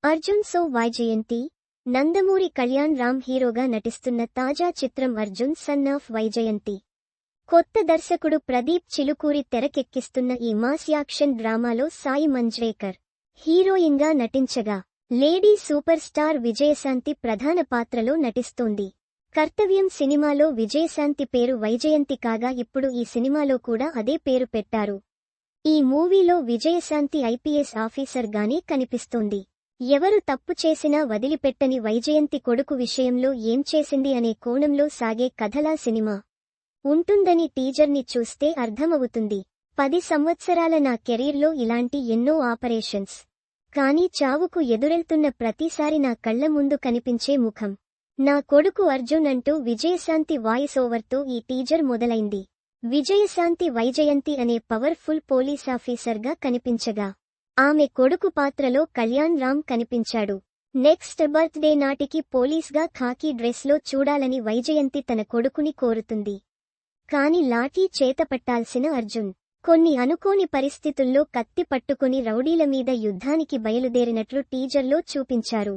Arjun so Vyjayanthi, Nandamuri Kalyan Ram హీరోగా నటిస్తున్న తాజా చిత్రం అర్జున్ సన్ ఆఫ్ వైజయంతి. కొత్త దర్శకుడు ప్రదీప్ చిలుకూరి తెరకెక్కిస్తున్న ఈ మాస్ యాక్షన్ డ్రామాలో సాయి మంజ్రేకర్ హీరోయిన్గా నటించగా, లేడీ సూపర్ స్టార్ విజయశాంతి ప్రధాన పాత్రలో నటిస్తోంది. కర్తవ్యం సినిమాలో విజయశాంతి పేరు వైజయంతి కాగా ఇప్పుడు ఈ సినిమాలో కూడా అదే పేరు పెట్టారు. ఈ మూవీలో విజయశాంతి ఐపీఎస్ ఆఫీసర్ గానే కనిపిస్తోంది. ఎవరు తప్పు చేసినా వదిలిపెట్టని వైజయంతి కొడుకు విషయంలో ఏం చేసింది అనే కోణంలో సాగే కథలా సినిమా ఉంటుందని టీజర్ని చూస్తే అర్థమవుతుంది. 10 సంవత్సరాల నా కెరీర్లో ఇలాంటి ఎన్నో ఆపరేషన్స్. కానీ చావుకు ఎదురెళ్తున్న ప్రతిసారి నా కళ్ల ముందు కనిపించే ముఖం నా కొడుకు అర్జున్ అంటూ విజయశాంతి వాయిస్ ఓవర్తో ఈ టీజర్ మొదలైంది. విజయశాంతి వైజయంతి అనే పవర్ఫుల్ పోలీసాఫీసర్గా కనిపించగా, ఆమె కొడుకు పాత్రలో కళ్యాణ్ రామ్ కనిపించాడు. నెక్స్ట్ బర్త్డే నాటికి పోలీస్గా ఖాకీ డ్రెస్లో చూడాలని వైజయంతి తన కొడుకుని కోరుతుంది. కాని లాఠీ చేతపట్టాల్సిన అర్జున్ కొన్ని అనుకోని పరిస్థితుల్లో కత్తి పట్టుకుని రౌడీల మీద యుద్ధానికి బయలుదేరినట్లు టీజర్లో చూపించారు.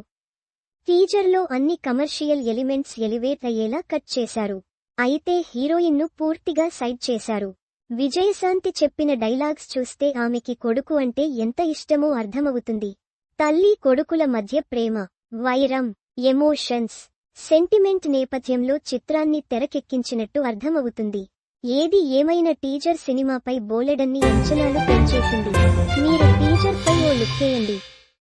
టీజర్లో అన్ని కమర్షియల్ ఎలిమెంట్స్ ఎలివేట్ అయ్యేలా కట్ చేశారు. అయితే హీరోయిన్ను పూర్తిగా సైడ్ చేశారు. విజయశాంతి చెప్పిన డైలాగ్స్ చూస్తే ఆమెకి కొడుకు అంటే ఎంత ఇష్టమో అర్థమవుతుంది. తల్లి కొడుకుల మధ్య ప్రేమ, వైరం, ఎమోషన్స్, సెంటిమెంట్ నేపథ్యంలో చిత్రాన్ని తెరకెక్కించినట్టు అర్థమవుతుంది. ఏది ఏమైనా టీజర్ సినిమాపై బోలెడన్ని అంచనాలు పెంచేసింది. మీరు టీజర్పై ఓ లుక్కేయండి.